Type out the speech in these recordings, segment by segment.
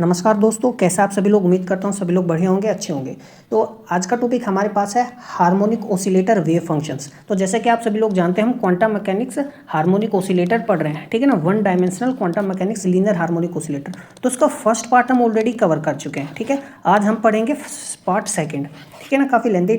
नमस्कार दोस्तों, कैसे आप सभी लोग। उम्मीद करता हूँ सभी लोग बढ़िया होंगे, अच्छे होंगे। तो आज का टॉपिक हमारे पास है हार्मोनिक ओसिलेटर वेव फंक्शंस। तो जैसे कि आप सभी लोग जानते हैं, हम क्वांटम मैकेनिक्स हार्मोनिक ओसिलेटर पढ़ रहे हैं, ठीक है ना। One dimensional quantum mechanics linear harmonic oscillator. तो उसका फर्स्ट पार्ट हम ऑलरेडी कवर कर चुके हैं, ठीक है। आज हम पढ़ेंगे पार्ट सेकेंड, ठीक है ना। काफ़ी लेंथी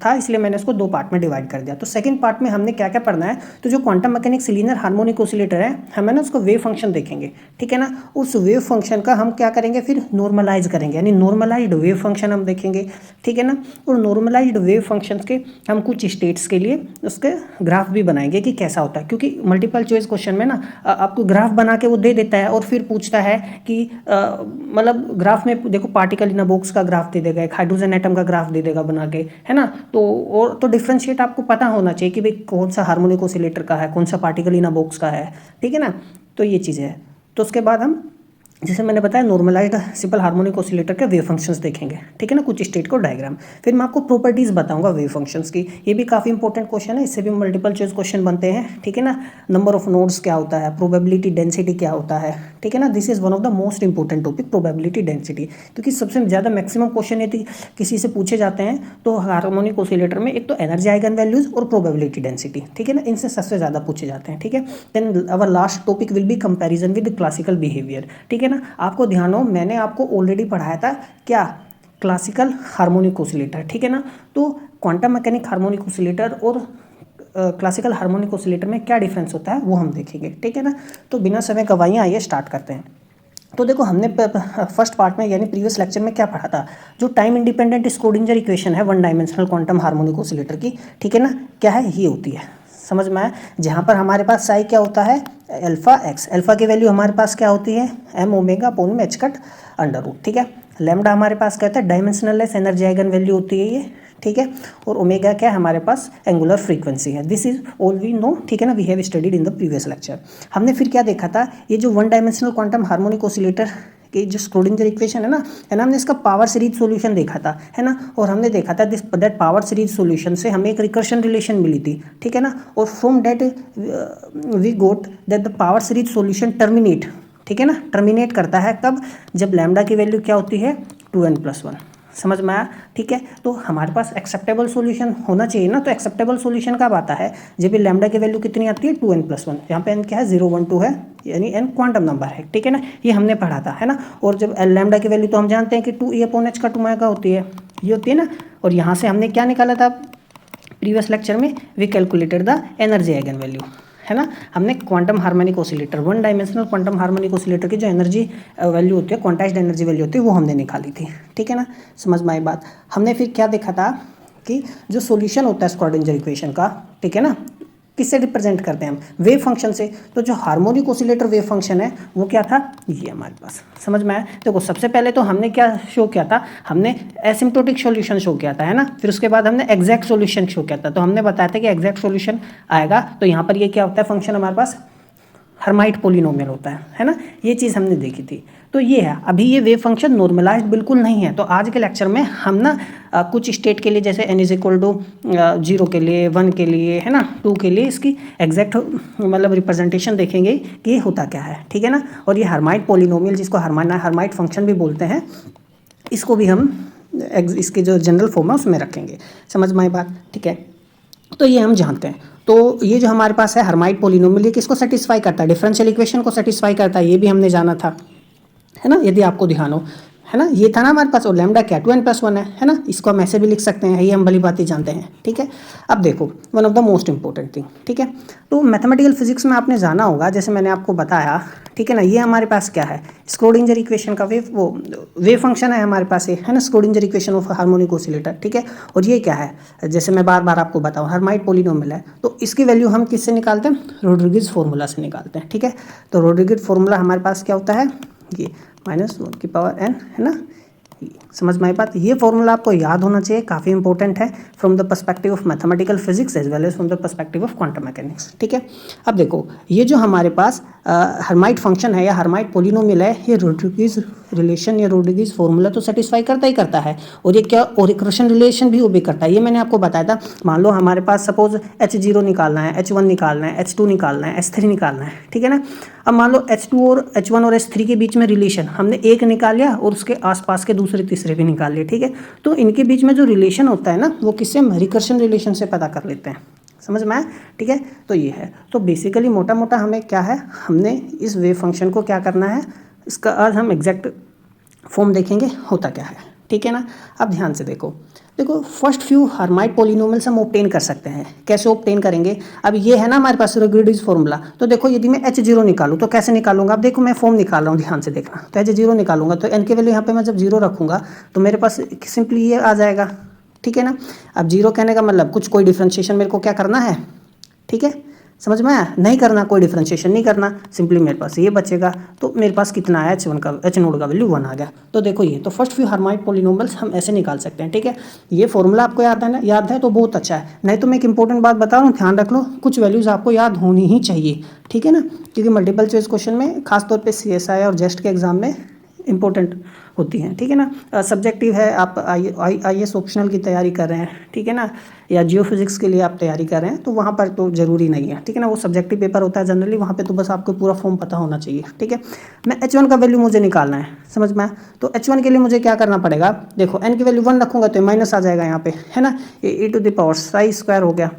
था, इसलिए मैंने इसको दो पार्ट में डिवाइड कर दिया। तो सेकंड पार्ट में हमने क्या क्या पढ़ना है, तो जो quantum mechanics linear harmonic oscillator है, हमें ना उसको वेव फंक्शन देखेंगे, ठीक है ना। उस वेव फंक्शन का हम क्या करेंगे, फिर नॉर्मलाइज करेंगे, यानी नॉर्मलाइज्ड वेव फंक्शन हम देखेंगे, ठीक है ना। और नॉर्मलाइज्ड वेव फंक्शन के हम कुछ स्टेट्स के लिए उसके ग्राफ भी बनाएंगे कि कैसा होता है, क्योंकि मल्टीपल चॉइस क्वेश्चन में ना आपको ग्राफ बना के वो दे देता है और फिर पूछता है कि मतलब ग्राफ में देखो, पार्टिकल इन अ बॉक्स का ग्राफ दे देगा, एक हाइड्रोजन एटम का ग्राफ दे देगा बना के, है ना। तो और तो डिफ्रेंशिएट आपको पता होना चाहिए कि भाई कौन सा हार्मोनिक ओसिलेटर का है, कौन सा पार्टिकल इन अ बॉक्स का है, ठीक है ना। तो ये चीज़ें है। तो उसके बाद हम, जैसे मैंने बताया, नॉर्मलाइज्ड सिंपल हार्मोनिक ओसिलेटर के वेव फंक्शंस देखेंगे, ठीक है ना, कुछ स्टेट को डायग्राम। फिर मैं आपको प्रॉपर्टीज़ बताऊंगा वेव फंक्शंस की। ये भी काफ़ी इंपॉर्टेंट क्वेश्चन है, इससे भी मल्टीपल चॉइस क्वेश्चन बनते हैं, ठीक है ना। नंबर ऑफ नोड्स क्या होता है, प्रोबेबिलिटी डेंसिटी क्या होता है, ठीक है ना। This is one of the most important topic, probability density, क्योंकि सबसे ज़्यादा मैक्सिमम क्वेश्चन यदि किसी से पूछे जाते हैं तो हार्मोनिक ओसिलेटर में एक तो एनर्जी आइगन वैल्यूज और प्रोबेबिलिटी डेंसिटी, ठीक है ना, इनसे सबसे ज़्यादा पूछे जाते हैं, ठीक है। Then our last topic will be comparison with classical behaviour, ठीक है ना। आपको ध्यान हो, मैंने आपको ऑलरेडी पढ़ाया था क्या, क्लासिकल हार्मोनिक ओसिलेटर, ठीक है ना। तो क्वांटम मैकेनिक हार्मोनिक ओसिलेटर और क्लासिकल हार्मोनिक ओसिलेटर में क्या डिफरेंस होता है वो हम देखेंगे, ठीक है ना। तो बिना समय गवाए आइए स्टार्ट करते हैं। तो देखो, हमने फर्स्ट पार्ट में यानी प्रीवियस लेक्चर में क्या पढ़ा था, जो टाइम इंडिपेंडेंट स्क्रोडिंगर इक्वेशन है one dimensional quantum harmonic oscillator की, ठीक है ना, क्या है, ये होती है, समझ में आया। जहाँ पर हमारे पास साई क्या होता है, अल्फा एक्स, अल्फा की वैल्यू हमारे पास क्या होती है, एम ओमेगा अपोन में एच कट अंडर रूट, ठीक है। लैम्डा हमारे पास क्या होता है, डायमेंशनलेस एनर्जी आइगन वैल्यू होती है ये, ठीक है। और ओमेगा क्या है हमारे पास, एंगुलर फ्रीक्वेंसी है। This is all we know, ठीक है ना, we have studied in the previous lecture. हमने फिर क्या देखा था, ये जो one dimensional quantum harmonic oscillator कि जो स्क्रोडिंगर इक्वेशन है ना, हमने इसका पावर सीरीज सॉल्यूशन देखा था, है ना। और हमने देखा था this that power series solution से हमें एक रिकर्शन रिलेशन मिली थी, ठीक है ना। और from that we got that the power series solution terminate, ठीक है ना, टर्मिनेट करता है कब, जब लैम्डा की वैल्यू क्या होती है, 2n+1, समझ में आया, ठीक है। तो हमारे पास एक्सेप्टेबल सॉल्यूशन होना चाहिए ना। तो एक्सेप्टेबल सॉल्यूशन कब आता है, जब लैम्डा की वैल्यू कितनी आती है, 2n+1, यहाँ पे n क्या है, 0 1 2 है, यानी n क्वांटम नंबर है, ठीक है ना। ये हमने पढ़ा था, है ना। और जब लैम्डा की वैल्यू तो हम जानते हैं कि 2e/h होती है, ये होती है ना। और यहाँ से हमने क्या निकाला था प्रीवियस लेक्चर में, we calculated the energy eigen value, है ना। हमने quantum harmonic oscillator, one dimensional quantum harmonic oscillator की जो एनर्जी वैल्यू होती है, क्वांटाइज्ड एनर्जी वैल्यू होती है, वो हमने निकाली थी, ठीक है ना। समझ में आई बात। हमने फिर क्या देखा था कि जो सॉल्यूशन होता है स्क्रोडिंगर इक्वेशन का, ठीक है ना, किससे रिप्रेजेंट करते हैं हम, वेव फंक्शन से। तो जो हार्मोनिक ओसिलेटर वेव फंक्शन है वो क्या था, ये हमारे पास, समझ में आया। देखो, सबसे पहले तो हमने क्या शो किया था, हमने एसिम्प्टोटिक सॉल्यूशन शो किया था, है ना। फिर उसके बाद हमने एग्जैक्ट सॉल्यूशन शो किया था। तो हमने बताया था कि एग्जैक्ट सॉल्यूशन आएगा तो यहाँ पर ये क्या होता है, फंक्शन हमारे पास हर्माइट पोलिनोमियल होता है ना। ये चीज़ हमने देखी थी। तो ये है, अभी ये वेव फंक्शन नॉर्मलाइज्ड बिल्कुल नहीं है। तो आज के लेक्चर में हम ना कुछ स्टेट के लिए, जैसे n = 0 के लिए, 1 के लिए, है ना, 2 के लिए, इसकी एग्जैक्ट मतलब रिप्रेजेंटेशन देखेंगे कि ये होता क्या है, ठीक है ना। और ये हर्माइट पोलिनोमियल, जिसको हर्माइट फंक्शन भी बोलते हैं, इसको भी हम इसके जो जनरल फॉर्म है उसमें रखेंगे, समझ में आई बात, ठीक है। तो ये हम जानते हैं। तो ये जो हमारे पास है हर्माइट पोलिनोमियल, ये किसको सेटिस्फाई करता है, डिफरेंशियल इक्वेशन को सेटिस्फाई करता है, ये भी हमने जाना था, है ना, यदि आपको ध्यान हो, है ना। ये था ना हमारे पास। और लैम्डा क्या, 2n+1 है ना। इसको हम ऐसे भी लिख सकते हैं, ये हम भली बात ही जानते हैं, ठीक है। अब देखो, one of the most important thing, ठीक है। तो मैथमेटिकल फिजिक्स में आपने जाना होगा, जैसे मैंने आपको बताया, ठीक है ना। ये हमारे पास क्या है, स्क्रोडिंगर इक्वेशन का वेव फंक्शन है हमारे पास, है ना, Schrödinger equation of harmonic oscillator, ठीक है। और ये क्या है, जैसे मैं बार बार आपको बताऊँ, हर्माइट पोलिनोमियल है। तो इसकी वैल्यू हम किससे निकालते हैं, रोड्रिगेज फार्मूला से निकालते हैं, ठीक है। तो रोड्रिगेज फार्मूला हमारे पास क्या होता है, ये -1n, है ना। समझ में आई बात। ये फॉर्मूला आपको याद होना चाहिए, काफ़ी इंपॉर्टेंट है from the perspective of mathematical physics as well as from the perspective of quantum mechanics, ठीक है। अब देखो, ये जो हमारे पास हर्माइट फंक्शन है या हर्माइट पोलिनोमियल है, ये रोड्रिगेज रिलेशन या रोड्रिगेज फॉर्मूला तो सेटिस्फाई करता ही करता है, और ये क्या, और इक्वेशन रिलेशन भी वो भी करता है। ये मैंने आपको बताया था। मान लो हमारे पास सपोज H0 निकालना है, H1 निकालना है, H2 निकालना है, H3 निकालना है, ठीक है ना। अब मान लो H2 और H1 और H3 के बीच में रिलेशन हमने एक निकाल लिया और उसके आसपास के दूसरे तीसरे भी निकाल लिए, ठीक है। तो इनके बीच में जो रिलेशन होता है ना, वो किससे, हम रिकर्शन रिलेशन से पता कर लेते हैं। समझ में आया, ठीक है। तो ये है, तो बेसिकली मोटा मोटा हमें क्या है, हमने इस वेव फंक्शन को क्या करना है, इसका आज हम एग्जैक्ट फॉर्म देखेंगे होता क्या है, ठीक है ना। अब ध्यान से देखो फर्स्ट फ्यू हार्माइट पॉलिनोमियल्स हम ऑब्टेन कर सकते हैं। कैसे ऑब्टेन करेंगे, अब ये है ना हमारे पास रोड्रिगेज फॉर्मूला। तो देखो यदि मैं H0 निकालूँ तो कैसे निकालूंगा, अब देखो मैं फॉर्म निकाल रहा हूँ, ध्यान से देखना। तो H0 निकालूंगा तो n की वैल्यू यहाँ पे मैं जब 0 रखूंगा तो मेरे पास सिंपली ये आ जाएगा, ठीक है ना। अब 0 कहने का मतलब कुछ कोई डिफ्रेंशिएशन मेरे को क्या करना है, ठीक है, समझ में आया, नहीं करना, कोई डिफ्रेंशिएशन नहीं करना, सिंपली मेरे पास ये बचेगा। तो मेरे पास कितना है, H1 का, H0 का वैल्यू 1 आ गया। तो देखो ये तो फर्स्ट फ्यू हार्माइट पॉलिनोमियल्स हम ऐसे निकाल सकते हैं, ठीक है। ये फॉर्मूला आपको याद है ना, याद है तो बहुत अच्छा है, नहीं तो मैं एक इंपॉर्टेंट बात बता रहा हूँ, ध्यान रख लो, कुछ वैल्यूज़ आपको याद होनी ही चाहिए, ठीक है ना, क्योंकि मल्टीपल चॉइस क्वेश्चन में खासतौर पर CSI और जेस्ट के एग्जाम में इंपॉर्टेंट होती हैं, ठीक है ना। सब्जेक्टिव है, आप IAS ऑप्शनल की तैयारी कर रहे हैं, ठीक है ना, या जियो फिजिक्स के लिए आप तैयारी कर रहे हैं, तो वहाँ पर तो ज़रूरी नहीं है, ठीक है ना। वो सब्जेक्टिव पेपर होता है जनरली, वहाँ पे तो बस आपको पूरा फॉर्म पता होना चाहिए, ठीक है। मैं H1 का वैल्यू मुझे निकालना है, समझ में। तो H1 के लिए मुझे क्या करना पड़ेगा, देखो n की वैल्यू 1 रखूँगा तो माइनस आ जाएगा यहाँ पे, है ना, ये e⁻² हो गया,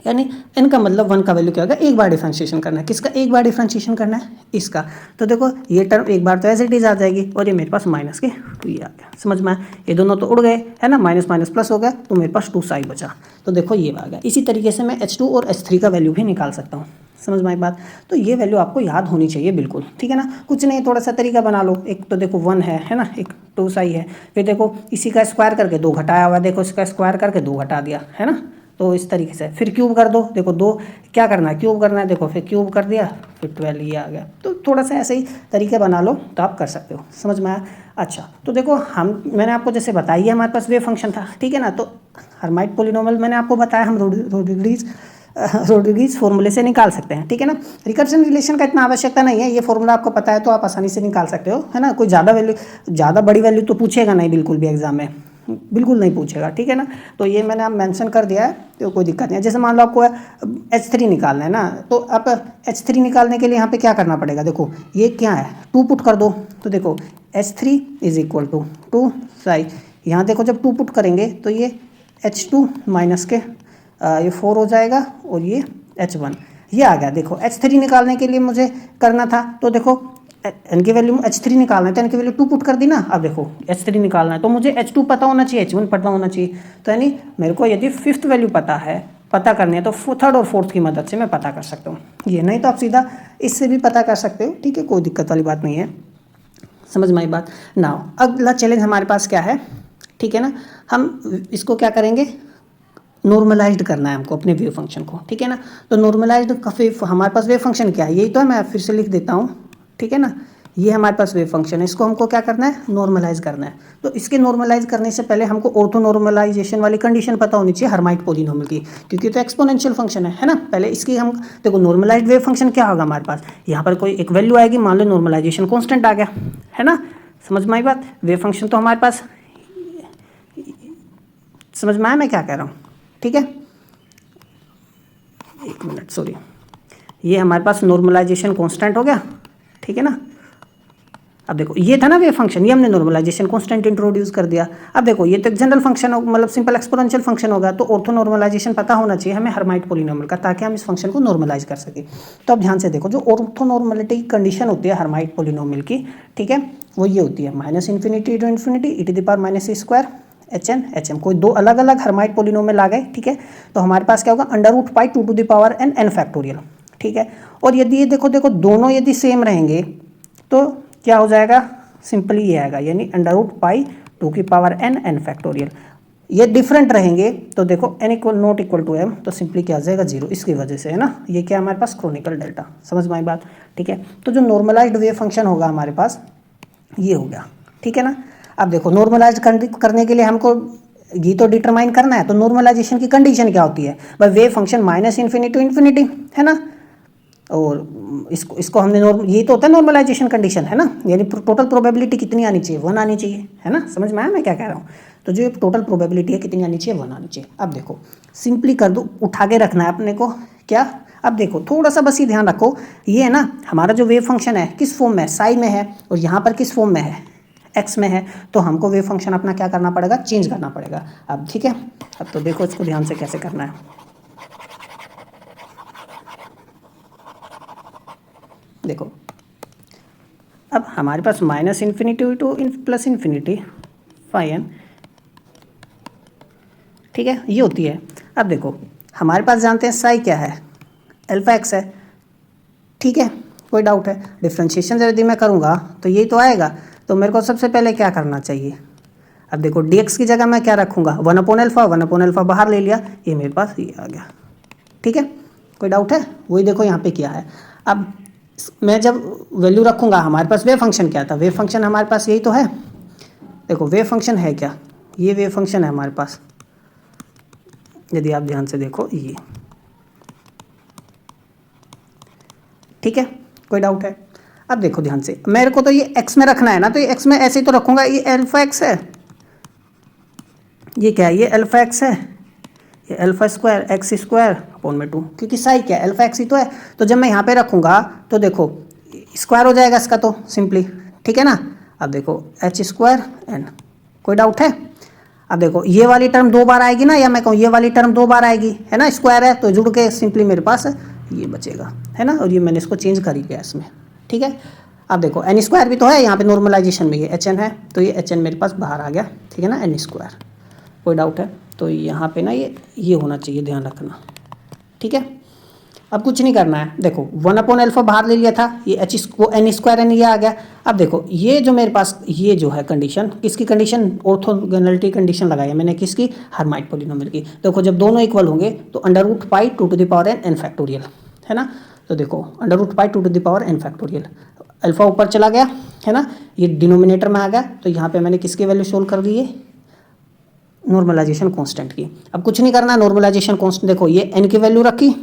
यानी n का मतलब 1 का वैल्यू क्या होगा, एक बार डिफरेंशिएशन करना है। किसका एक बार डिफरेंशिएशन करना है, इसका। तो देखो ये टर्म एक बार तो एज इट इज आ जाएगी, और ये मेरे पास माइनस के 2 आ गया, समझ में। ये दोनों तो उड़ गए, है ना, माइनस माइनस प्लस हो गया, तो मेरे पास 2 साई बचा। तो देखो ये आ गया। इसी तरीके से मैं H2 और H3 का वैल्यू भी निकाल सकता हूँ, समझ में आई बात। तो ये वैल्यू आपको याद होनी चाहिए बिल्कुल, ठीक है ना। कुछ नहीं, थोड़ा सा तरीका बना लो। एक तो देखो 1 है ना, एक 2 साई है, फिर देखो इसी का स्क्वायर करके 2 घटाया हुआ, देखो इसका स्क्वायर करके 2 घटा दिया, है ना। तो इस तरीके से फिर क्यूब कर दो, देखो 2 क्या करना है, क्यूब करना है, देखो फिर क्यूब कर दिया, फिर 12 ये आ गया। तो थोड़ा सा ऐसे ही तरीके बना लो तो आप कर सकते हो, समझ में आया। अच्छा, तो देखो मैंने आपको जैसे बताइए हमारे पास वेव फंक्शन था, ठीक है ना। तो हार्माइट पॉलिनोमियल मैंने आपको बताया हम रोड्रिगेज फॉर्मूले से निकाल सकते हैं, ठीक है ना। रिकर्शन रिलेशन का इतना आवश्यकता नहीं है, ये फॉर्मूला आपको पता है तो आप आसानी से निकाल सकते हो, है ना। कोई ज़्यादा बड़ी वैल्यू तो पूछेगा नहीं, बिल्कुल भी एग्जाम में बिल्कुल नहीं पूछेगा, ठीक है ना। तो ये मैंने आप मेंशन कर दिया है, तो कोई दिक्कत नहीं है। जैसे मान लो आपको H3 निकालना है ना, तो आप H3 निकालने के लिए यहाँ पे क्या करना पड़ेगा, देखो ये क्या है, 2 पुट कर दो। तो देखो H3 = 2 साई, यहाँ देखो जब 2 पुट करेंगे तो ये H2 माइनस के ये 4 हो जाएगा, और ये H1 ये आ गया। देखो H3 निकालने के लिए मुझे करना था, तो देखो n की वैल्यू H3 निकालना है तो n की वैल्यू 2 पुट कर दी ना। अब देखो H3 निकालना है तो मुझे H2 पता होना चाहिए, H1 पता होना चाहिए। तो यानी मेरे को यदि 5th वैल्यू पता करनी है तो 3rd और 4th की मदद से मैं पता कर सकता हूँ। ये नहीं तो आप सीधा इससे भी पता कर सकते हो, ठीक है, कोई दिक्कत वाली बात नहीं है, समझ में आई बात। नाउ अगला चैलेंज हमारे पास क्या है, ठीक है ना। हम इसको क्या करेंगे, नॉर्मलाइज्ड करना है हमको अपने वेव फंक्शन को, ठीक है ना। तो नॉर्मलाइज्ड का हमारे पास वेव फंक्शन क्या है, यही तो है, मैं फिर से लिख देता हूँ, ठीक है ना। ये हमारे पास वेव फंक्शन है, इसको हमको क्या करना है, नॉर्मलाइज करना है। तो इसके नॉर्मलाइज करने से पहले हमको ऑर्थो नॉर्मलाइजेशन वाली कंडीशन पता होनी चाहिए हार्माइट पॉलिनोमियल की, क्योंकि तो एक्सपोनेंशियल फंक्शन है ना। पहले इसकी हम देखो नॉर्मलाइज्ड वेव फंक्शन क्या होगा हमारे पास, यहाँ पर कोई एक वैल्यू आएगी, मान लो नॉर्मलाइजेशन कॉन्स्टेंट आ गया, है ना, समझ में आई बात। वेव फंक्शन तो हमारे पास, समझ में आया मैं क्या कह रहा हूँ, ठीक है। 1 मिनट सॉरी, ये हमारे पास नॉर्मलाइजेशन कांस्टेंट हो गया, ठीक है ना। अब देखो ये था ना वेव फंक्शन, ये हमने नॉर्मलाइजेशन कांस्टेंट इंट्रोड्यूस कर दिया। अब देखो ये तो एक जनरल फंक्शन हो, मतलब सिंपल एक्सपोनेंशियल फंक्शन होगा, तो ऑर्थो नॉर्मलाइजेशन पता होना चाहिए हमें हार्माइट पॉलिनोमियल का, ताकि हम इस फंक्शन को नॉर्मलाइज कर सके। तो अब ध्यान से देखो, जो ऑर्थो नॉर्मलिटी कंडीशन होती है हार्माइट पॉलिनोमियल की, ठीक है, वो ये होती है -∞ to ∞ e⁻² HN HM, कोई 2 अलग अलग हार्माइट पॉलिनोमियल आ गए, ठीक है। तो हमारे पास क्या होगा, √π 2n फैक्टोरियल, ठीक है। और यदि ये देखो दोनों यदि सेम रहेंगे तो क्या हो जाएगा, सिंपली ये आएगा, यानी √π 2n फैक्टोरियल। ये डिफरेंट रहेंगे तो देखो n = m, तो सिंपली क्या आ जाएगा 0, इसकी वजह से, है ना। ये क्या हमारे पास क्रोनिकल डेल्टा, समझ में आई बात, ठीक है। तो जो नॉर्मलाइज्ड वेव फंक्शन होगा हमारे पास ये हो गया, ठीक है ना। अब देखो नॉर्मलाइज करने के लिए हमको ये तो डिटरमाइन करना है, तो नॉर्मलाइजेशन की कंडीशन क्या होती है भाई, वेव फंक्शन -∞ to ∞, है ना। और इसको हमने यही तो होता है नॉर्मलाइजेशन कंडीशन, है ना, यानी टोटल प्रोबेबिलिटी कितनी आनी चाहिए, 1 आनी चाहिए, है ना, समझ में आया मैं क्या कह रहा हूँ। तो जो टोटल प्रोबेबिलिटी है कितनी आनी चाहिए, 1 आनी चाहिए। अब देखो सिंपली कर दो, उठा के रखना है अपने को क्या। अब देखो थोड़ा सा बस ये ध्यान रखो, ये है ना हमारा जो वेव फंक्शन है किस फॉर्म में है, साई में है, और यहाँ पर किस फॉर्म में है, एक्स में है। तो हमको वेव फंक्शन अपना क्या करना पड़ेगा, चेंज करना पड़ेगा। अब ठीक है, अब तो देखो इसको ध्यान से कैसे करना है। देखो अब हमारे पास -∞ टू +∞ फाई n, ठीक है, ये होती है। अब देखो हमारे पास जानते हैं साई क्या है, अल्फा एक्स है, ठीक है, कोई डाउट है। डिफ्रेंशिएशन यदि मैं करूँगा तो यही तो आएगा। तो मेरे को सबसे पहले क्या करना चाहिए, अब देखो dx की जगह मैं क्या रखूँगा, 1/α बाहर ले लिया, ये मेरे पास ये आ गया, ठीक है, कोई डाउट है। वही देखो यहाँ पे क्या है। अब मैं जब वैल्यू रखूँगा, हमारे पास वेव फंक्शन क्या था, वेव फंक्शन हमारे पास यही तो है। देखो वेव फंक्शन है क्या, ये वेव फंक्शन है हमारे पास, यदि आप ध्यान से देखो ये, ठीक है, कोई डाउट है। अब देखो ध्यान से, मेरे को तो ये x में रखना है ना, तो ये x में ऐसे ही तो रखूँगा, ये अल्फा एक्स है, ये क्या है, ये अल्फा एक्स है, ये α² x²/2, क्योंकि साई क्या है, अल्फा एक्स ही तो है। तो जब मैं यहाँ पे रखूँगा तो देखो स्क्वायर हो जाएगा इसका तो सिंपली, ठीक है ना। अब देखो h²n, कोई डाउट है। अब देखो ये वाली टर्म 2 बार आएगी ना, या मैं कहूँ ये वाली टर्म 2 बार आएगी, है ना, स्क्वायर है तो जुड़ के सिंपली मेरे पास ये बचेगा, है ना, और ये मैंने इसको चेंज कर ही दिया इसमें, ठीक है। अब देखो n² भी तो है यहाँ पे नॉर्मलाइजेशन में, ये hn है, तो ये hn मेरे पास बाहर आ गया, ठीक है ना, n², कोई डाउट है। तो यहाँ पे ना ये होना चाहिए, ध्यान रखना, ठीक है। अब कुछ नहीं करना है, देखो 1/α बाहर ले लिया था, ये n² ये आ गया। अब देखो ये जो मेरे पास ये जो है कंडीशन, किसकी कंडीशन, ऑर्थोगोनैलिटी कंडीशन लगाई है मैंने, किसकी, हर्माइट पॉलिनोमियल की। देखो जब दोनों इक्वल होंगे तो √π 2n फैक्टोरियल, है ना। तो देखो √π 2n फैक्टोरियल, अल्फा ऊपर चला गया, है ना, ये डिनोमिनेटर में आ गया। तो यहाँ पे मैंने किसकी वैल्यू सोल्व कर दी है, नॉर्मलाइजेशन कांस्टेंट की। अब कुछ नहीं करना, नॉर्मलाइजेशन कांस्टेंट देखो ये n की वैल्यू रखी,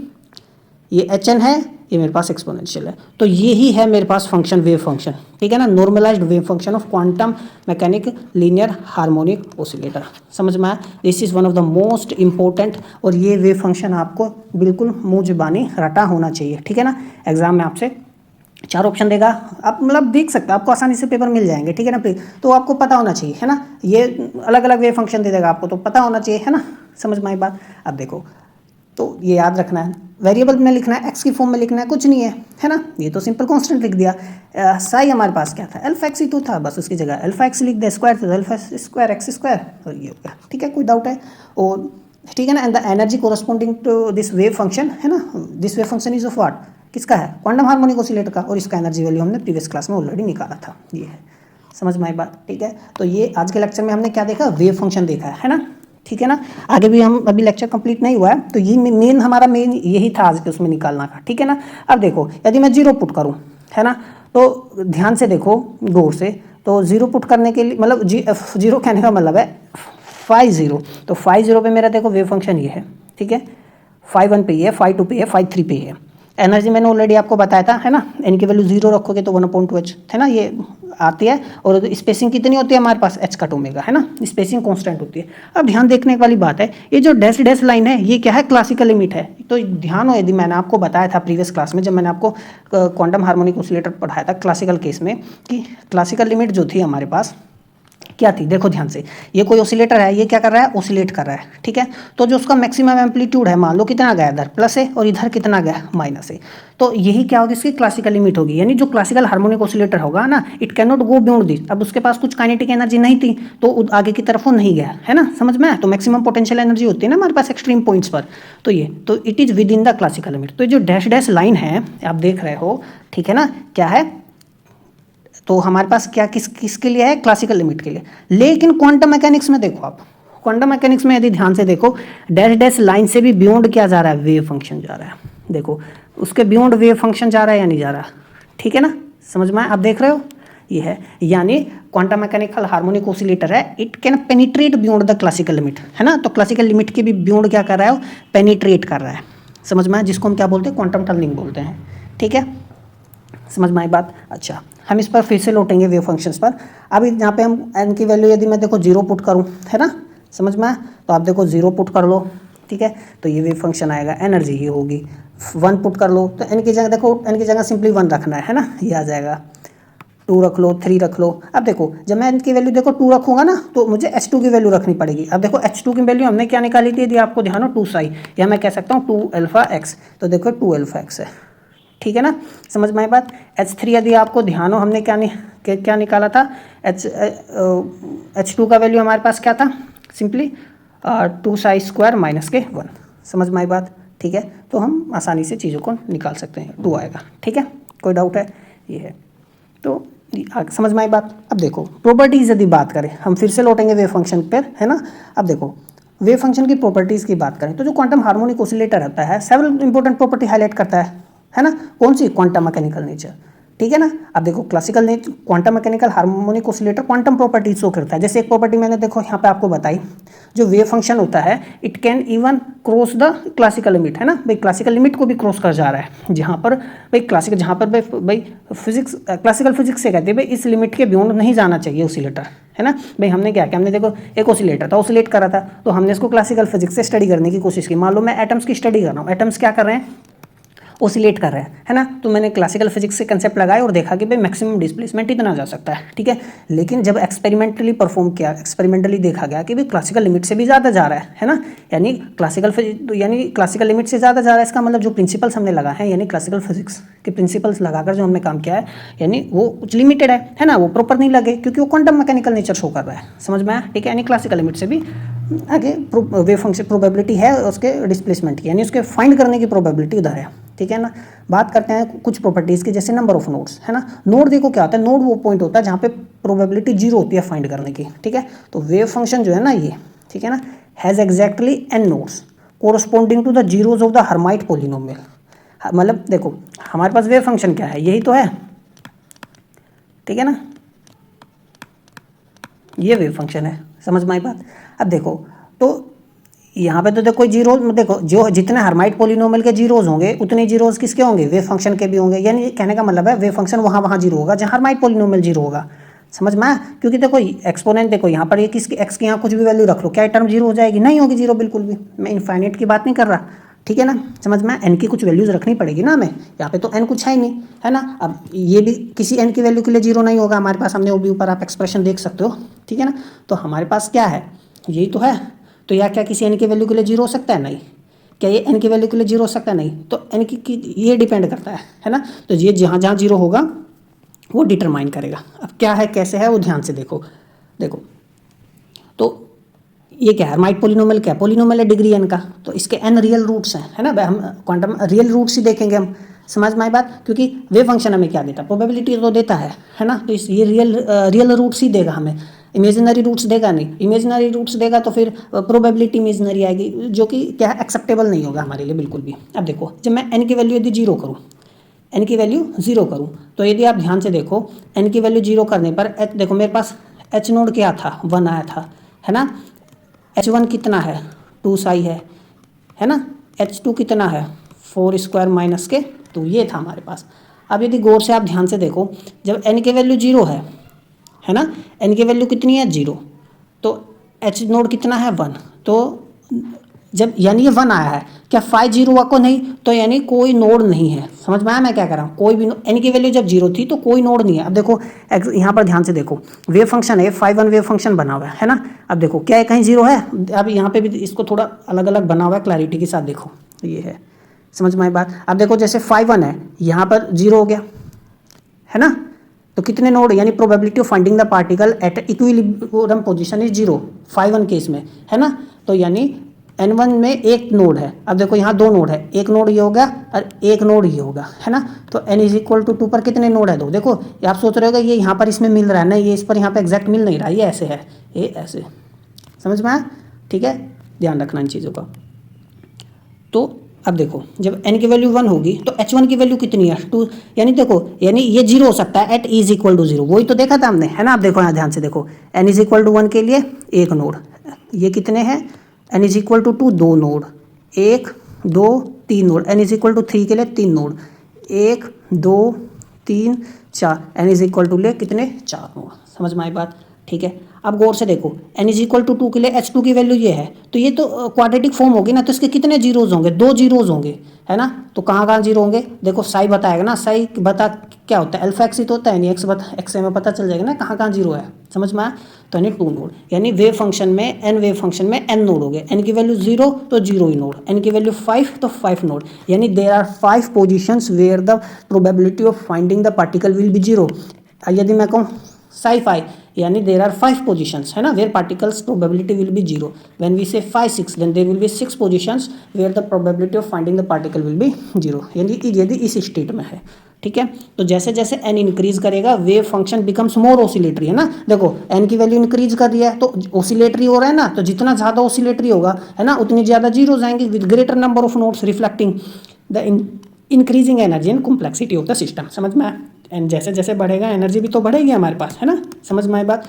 ये hn है, ये मेरे पास एक्सपोनेंशियल है, तो ये ही है मेरे पास फंक्शन, वेव फंक्शन, ठीक है ना, normalised wave function of quantum mechanic linear harmonic oscillator. समझ में आया, this is one of the most important, और ये वेव फंक्शन आपको बिल्कुल मुंह जुबानी रटा होना चाहिए, ठीक है ना। एग्जाम में आपसे 4 ऑप्शन देगा, आप मतलब देख सकते हो, आपको आसानी से पेपर मिल जाएंगे, ठीक है ना, तो आपको पता होना चाहिए, है ना। ये अलग अलग वेव फंक्शन दे देगा आपको, तो पता होना चाहिए, है ना, समझ में आई बात। अब देखो तो ये याद रखना है, वेरिएबल में लिखना है, एक्स की फॉर्म में लिखना है, कुछ नहीं है ना, ये तो सिंपल कांस्टेंट लिख दिया। साई हमारे पास क्या था, अल्फा एक्स ही तो था, बस उसकी जगह अल्फा एक्स लिख दिया, स्क्वायर तो α² x², और ये हो गया, ठीक है, कोई डाउट है। और ठीक है ना, and the energy corresponding to this wave function, है ना, this wave function is of what, किसका है, क्वांटम हार्मोनिक ऑसिलेटर का, और इसका एनर्जी वैल्यू हमने प्रीवियस क्लास में ऑलरेडी निकाला था, ये है, समझ में आई बात, ठीक है। तो ये आज के लेक्चर में हमने क्या देखा, वेव फंक्शन देखा है ना, ठीक है ना। आगे भी हम, अभी लेक्चर कंप्लीट नहीं हुआ है, तो ये हमारा मेन यही था आज के उसमें निकालना का, ठीक है ना। अब देखो यदि मैं 0 पुट करूँ, है ना, तो ध्यान से देखो गौर से, तो 0 पुट करने के लिए मतलब 0 कहने का मतलब है φ0, तो φ0 पे मेरा देखो वेव फंक्शन ये है, ठीक है, φ1 पे ये है, φ2 पे है, φ3 पे है। एनर्जी मैंने ऑलरेडी आपको बताया था, है ना, n की वैल्यू 0 रखोगे तो 1/2h, है ना, ये आती है, और स्पेसिंग कितनी होती है हमारे पास, h/ω, है ना, स्पेसिंग कांस्टेंट होती है। अब ध्यान देखने वाली बात है, ये जो डैश डैश लाइन है ये क्या है, क्लासिकल लिमिट है। तो ध्यान हो, यदि मैंने आपको बताया था प्रीवियस क्लास में, जब मैंने आपको क्वांटम हार्मोनिक ऑसिलेटर पढ़ाया था क्लासिकल केस में, कि क्लासिकल लिमिट जो थी हमारे पास क्या थी, देखो ध्यान से, ये कोई ऑसिलेटर है, ये क्या कर रहा है, ऑसिलेट कर रहा है, ठीक है। तो जो उसका मैक्सिमम एम्पलीट्यूड है, मान लो कितना गया, इधर प्लस है और इधर कितना गया, माइनस है, तो यही क्या होगी, इसकी क्लासिकल लिमिट होगी। यानी जो क्लासिकल हार्मोनिक ऑसिलेटर होगा ना, it can not go beyond this. अब उसके पास कुछ काइनेटिक एनर्जी नहीं थी, तो आगे की तरफ वो नहीं गया, है ना, समझ में आया। तो मैक्सिमम पोटेंशियल एनर्जी होती है ना हमारे पास एक्सट्रीम पॉइंट्स पर, तो ये तो it is with in the classical limit. तो जो डैश डैश लाइन है आप देख रहे हो, ठीक है ना, क्या है, तो हमारे पास क्या किसके लिए है, क्लासिकल लिमिट के लिए। लेकिन क्वांटम मैकेनिक्स में देखो आप, क्वांटम मैकेनिक्स में यदि ध्यान से देखो, डैश डैश लाइन से भी बियॉन्ड क्या जा रहा है, वेव फंक्शन जा रहा है। देखो उसके बियॉन्ड वेव फंक्शन जा रहा है या नहीं जा रहा, ठीक है ना, समझ में आप देख रहे हो, ये है, यानी क्वांटम मैकेनिकल हार्मोनिक ऑसिलेटर है, it can penetrate beyond the classical limit, है ना। तो क्लासिकल लिमिट के भी बियॉन्ड क्या कर रहा है, पेनिट्रेट कर रहा है, समझ में, जिसको हम क्या बोलते हैं, क्वांटम टनलिंग बोलते हैं, ठीक है, समझ में आई बात। अच्छा, हम इस पर फिर से लौटेंगे वेव फंक्शंस पर। अभी यहाँ पे हम n की वैल्यू यदि मैं देखो 0 पुट करूँ, है ना, समझ में आया, तो आप देखो 0 पुट कर लो, ठीक है, तो ये वेव फंक्शन आएगा, एनर्जी ये होगी। 1 पुट कर लो तो n की जगह देखो, n की जगह सिंपली 1 रखना है ना, ये आ जाएगा। 2 रख लो, 3 रख लो। अब देखो जब मैं n की वैल्यू देखो 2 रखूंगा ना, तो मुझे h2 की वैल्यू रखनी पड़ेगी। अब देखो h2 की वैल्यू हमने क्या निकाली थी, यदि आपको ध्यान हो 2 साई, या मैं कह सकता हूँ 2 अल्फा एक्स, तो देखो 2 अल्फा एक्स है, ठीक है ना, समझ में आई बात। H3 यदि आपको ध्यान हो हमने क्या निकाला था, H2 का वैल्यू हमारे पास क्या था, सिंपली 2 साई स्क्वायर माइनस के 1, समझ में आई बात, ठीक है। तो हम आसानी से चीज़ों को निकाल सकते हैं, 2 आएगा, ठीक है, कोई डाउट है, ये है, तो समझ में आई बात। अब देखो प्रॉपर्टीज़ यदि बात करें, हम फिर से लौटेंगे वेव फंक्शन पर, है ना। अब देखो वेव फंक्शन की प्रॉपर्टीज़ की बात करें तो जो क्वांटम हार्मोनिक ऑसिलेटर होता है, सेवरल इंपॉर्टेंट प्रॉपर्टी हाईलाइट करता है ना, कौन सी, क्वांटम मैकेनिकल नेचर, ठीक है ना। अब देखो classical nature, quantum mechanical harmonic oscillator quantum properties show करता है। जैसे एक प्रॉपर्टी मैंने देखो यहाँ पे आपको बताई, जो वेव फंक्शन होता है it can even cross the classical limit, है ना, भाई क्लासिकल लिमिट को भी क्रॉस कर जा रहा है, जहाँ पर भाई क्लासिकल, जहाँ पर भाई फिजिक्स, क्लासिकल फिजिक्स से कहते हैं भाई इस लिमिट के बियॉन्ड नहीं जाना चाहिए ऑसिलेटर, है ना। भाई हमने क्या किया, हमने देखो एक ऑसिलेटर था, ऑसिलेट कर रहा था, तो हमने इसको क्लासिकल फिजिक्स से स्टडी करने की कोशिश की। मान लो मैं एटम्स की स्टडी कर रहा हूँ, एटम्स क्या कर रहे हैं, ओसिलेट कर रहे हैं, है ना, तो मैंने क्लासिकल फिजिक्स से कंसेप्ट लगाए और देखा कि भाई मैक्सिमम डिस्प्लेसमेंट इतना जा सकता है, ठीक है। लेकिन जब एक्सपेरिमेंटली परफॉर्म किया, एक्सपेरिमेंटली देखा गया कि भाई क्लासिकल लिमिट से भी ज़्यादा जा रहा है ना, यानी क्लासिकल लिमिट से ज़्यादा जा रहा है, इसका मतलब जो प्रिंसिपल्स हमने लगाए हैं, यानी क्लासिकल फिजिक्स के प्रिंसिपल्स लगाकर जो हमने काम किया है, यानी वो कुछ लिमिटेड है ना, वो प्रॉपर नहीं लगे, क्योंकि वो क्वांटम मैकेनिकल नेचर शो कर रहा है, समझ में आया, ठीक है। यानी क्लासिकल लिमिट से भी आगे वेव फंक्शन प्रोबेबिलिटी है उसके डिस्प्लेसमेंट की, यानी उसके फाइंड करने की प्रोबेबिलिटी उधर है, ठीक है ना। बात करते हैं कुछ प्रॉपर्टीज़ की, जैसे नंबर ऑफ नोड्स, है ना। नोड देखो क्या होता है, नोड वो पॉइंट होता है जहाँ पे प्रोबेबिलिटी 0 होती है फाइंड करने की, ठीक है। तो वेव फंक्शन जो है ना ये, ठीक है ना, has exactly n nodes corresponding to the zeros of the Hermite polynomial. मतलब देखो हमारे पास वेव फंक्शन क्या है, यही तो है, ठीक है ना, ये वेव फंक्शन है, समझ में आई बात। अब देखो तो यहाँ पे तो देखो जीरो, देखो जो जितने हर्माइट पोलिनोमियल के जीरोज होंगे उतने जीरोज किसके होंगे, वेव फंक्शन के भी होंगे। यानी कहने का मतलब है वेव फंक्शन वहाँ जीरो होगा जहाँ हर्माइट पोलिनोमियल जीरो होगा, समझ में आया। क्योंकि देखो एक्सपोनेंट देखो यहाँ पर ये किसकी, एक्स की यहाँ कुछ भी वैल्यू रख लो, क्या टर्म जीरो हो जाएगी, नहीं होगी जीरो बिल्कुल भी। मैं इनफाइनाइट की बात नहीं कर रहा, ठीक है ना, समझ में एन की कुछ वैल्यूज रखनी पड़ेगी ना हमें, यहाँ पे तो एन कुछ है ही नहीं, है ना। अब ये भी किसी एन की वैल्यू के लिए जीरो नहीं होगा हमारे पास, हमने वो भी ऊपर आप एक्सप्रेशन देख सकते हो, ठीक है ना। तो हमारे पास क्या है, यही तो है। तो या क्या किसी एन की वैल्यू के लिए जीरो हो सकता है, नहीं। क्या ये एन की वैल्यू के लिए जीरो हो सकता है, नहीं। तो एन की ये डिपेंड करता है ना। तो ये जहाँ जहाँ जीरो होगा वो डिटरमाइन करेगा। अब क्या है कैसे है वो ध्यान से देखो तो ये क्या है, हर्माइट पोलिनोमियल क्या है, पोलिनोमियल है डिग्री एन का, तो इसके एन रियल रूट्स हैं, है ना। हम क्वांटम रियल रूट्स ही देखेंगे हम, समझ में आई बात। क्योंकि वेव फंक्शन हमें क्या देता है, प्रोबेबिलिटी तो देता है ना। तो इस ये रियल रूट्स ही देगा हमें, इमेजिनरी रूट्स देगा नहीं। इमेजिनरी रूट्स देगा तो फिर प्रोबेबिलिटी इमेजिनरी आएगी, जो कि क्या है एक्सेप्टेबल नहीं होगा हमारे लिए बिल्कुल भी। अब देखो जब मैं एन की वैल्यू यदि जीरो करूँ, एन की वैल्यू जीरो करूँ, तो यदि आप ध्यान से देखो एन की वैल्यू जीरो करने पर देखो मेरे पास एच नोड क्या था, 1 आया था, है ना। H1 कितना है, 2 साई है ना। H2 कितना है, 4 स्क्वायर माइनस के 2, ये था हमारे पास। अब यदि गौर से आप ध्यान से देखो, जब n की वैल्यू जीरो है ना, n की वैल्यू कितनी है, जीरो, तो H नोड कितना है, 1। तो जब यानी ये 1 आया है, क्या 5 जीरो को नहीं, तो यानी कोई नोड नहीं है, समझ में आया मैं क्या कर रहा हूँ। कोई भी एन की वैल्यू जब जीरो थी तो कोई नोड नहीं है। अब देखो यहाँ पर ध्यान से देखो, वेव फंक्शन है 5 वेव फंक्शन बना हुआ है ना। अब देखो क्या है, कहीं जीरो है, अब यहाँ पे भी इसको थोड़ा अलग अलग बना हुआ है क्लैरिटी के साथ, देखो ये है, समझ में आई बात। अब देखो जैसे 5 है, यहाँ पर जीरो हो गया, है ना। तो कितने नोड, यानी probability of finding the particle at equilibrium position is zero 5 case में, है ना। तो यानी N1 में एक नोड है। अब देखो यहाँ 2 नोड है, एक नोड ये होगा और एक नोड ये होगा, है ना। तो n इज इक्वल टू 2 पर कितने नोड है, 2। देखो ये आप सोच रहे होगा ये यहाँ पर इसमें मिल रहा है, नहीं ये इस पर यहाँ पे एग्जैक्ट मिल नहीं रहा, ये ऐसे है, ये ऐसे, समझ में आया, ठीक है, ध्यान रखना इन चीज़ों का। तो अब देखो जब n की वैल्यू 1 होगी तो H1 की वैल्यू कितनी है, 2। यानी देखो यानी ये जीरो हो सकता है एट इज इक्वल टू 0, वही तो देखा था हमने, है ना। अब देखो यहाँ ध्यान से देखो, n इज इक्वल टू 1 के लिए एक नोड, ये कितने हैं, n is equal to 2 2 node, 1 2 3 node, n is equal to 3 के लिए 3 node, 1 2 3 4, n is equal to ले कितने 4 होगा। समझ में आई बात, ठीक है। अब गौर से देखो n इज इक्वल टू 2 के लिए h2 की वैल्यू ये है, तो ये तो क्वाड्रेटिक फॉर्म होगी ना, तो इसके कितने जीरोज होंगे, 2 जीरोज होंगे, है ना। तो कहाँ कहाँ जीरो होंगे, देखो साई बताएगा ना, साई बता क्या होता है, अल्फा एक्स ही तो होता है, यानी एक्स बता एक्स में पता चल जाएगा ना कहाँ कहाँ जीरो है। समझ में आया, तो यानी 2 नोड, यानी वेव फंक्शन में n वेव फंक्शन में n नोड हो गए, n की वैल्यू 0 तो 0 ही नोड, n की वैल्यू 5 तो 5 नोड, यानी there are 5 positions where the probability of finding the particle will be 0। यदि मैं कहूँ साई फाई, यानी देर आर 5 पोजिशंस, है ना, where particles probability will be 0। When we say 5 6 then there will be 6 positions where the probability of finding the particle will be 0, यानी यदि इस state में है, ठीक है। तो जैसे जैसे n इंक्रीज करेगा wave function becomes more oscillatory, है ना। देखो n की वैल्यू इंक्रीज कर रही है तो ऑसिलेटरी हो रहा है ना, तो जितना ज़्यादा ऑसिलेटरी होगा, है ना, उतनी ज़्यादा जीरो जाएंगे with greater number of nodes reflecting the increasing energy and complexity of the system. समझ में आया, एंड जैसे जैसे बढ़ेगा एनर्जी भी तो बढ़ेगी हमारे पास, है ना। समझ में आई बात,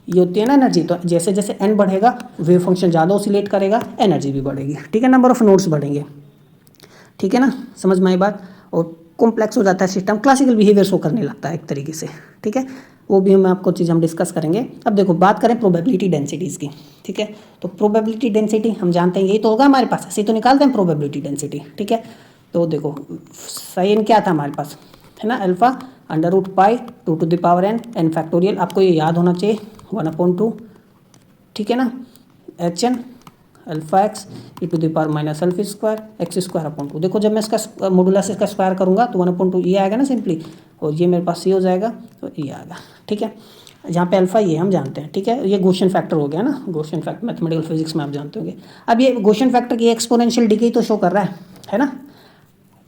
ये होती है ना एनर्जी, तो जैसे जैसे n बढ़ेगा वेव फंक्शन ज़्यादा ऑसिलेट करेगा, एनर्जी भी बढ़ेगी, ठीक है, नंबर ऑफ नोड्स बढ़ेंगे, ठीक है ना। समझ में आई बात, और कॉम्प्लेक्स हो जाता है सिस्टम, क्लासिकल बिहेवियर शो करने लगता है एक तरीके से, ठीक है। वो भी हम आपको चीज़ हम डिस्कस करेंगे। अब देखो बात करें प्रोबेबिलिटी डेंसिटीज़ की, ठीक है। तो प्रोबेबिलिटी डेंसिटी हम जानते हैं यही तो होगा हमारे पास, ऐसे तो निकालते हैं प्रोबेबिलिटी डेंसिटी, ठीक है। तो देखो साइन क्या था हमारे पास, है ना, alpha under root pi 2 to the power n factorial, आपको ये याद होना चाहिए 1/2, ठीक है ना, H N alpha X E to the power minus alpha square X square upon 2। देखो जब मैं इसका मॉडुलस इसका स्क्वायर करूँगा तो 1/2 ये आएगा ना सिंपली, और ये मेरे पास ये हो जाएगा, तो ये आएगा, ठीक है। जहाँ पे अल्फा ये हम जानते हैं, ठीक है, ये गॉसियन फैक्टर हो गया ना, गॉसियन फैक्टर मैथमेटिकल फिजिक्स में आप जानते होंगे। अब ये गॉसियन फैक्टर की एक्सपोनेंशियल डिके तो शो कर रहा है ना,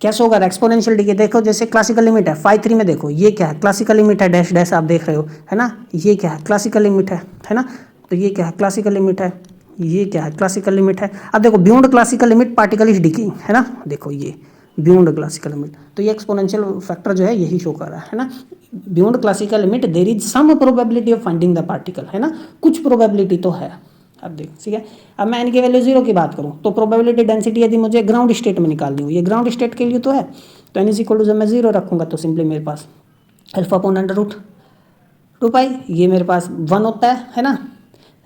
क्या शो कर रहा है एक्सपोनेंशियल डिके। देखो जैसे क्लासिकल लिमिट है 5 3 में, देखो ये क्या है, क्लासिकल लिमिट है डैश डैश आप देख रहे हो, है ना, ये क्या है क्लासिकल लिमिट है ना, तो ये क्या है क्लासिकल लिमिट है, ये क्या है क्लासिकल लिमिट है। अब देखो beyond classical limit particle is डिकिंग, है ना, देखो ये बियॉन्ड क्लासिकल लिमिट, तो ये एक्सपोनेंशियल फैक्टर जो है यही शो कर रहा है ना, beyond classical limit there is some probability of finding the particle, है ना, कुछ प्रोबेबिलिटी तो है। अब देखो ठीक है, अब मैं n की वैल्यू 0 की बात करूँ तो प्रोबेबिलिटी डेंसिटी यदि मुझे ग्राउंड स्टेट में निकालनी हो, ये ग्राउंड स्टेट के लिए तो है, तो n इज इक्वल टू जब मैं 0 रखूँगा तो सिंपली मेरे पास अल्फा अपॉन अंडर रूट 2 पाई, ये मेरे पास 1 होता है ना,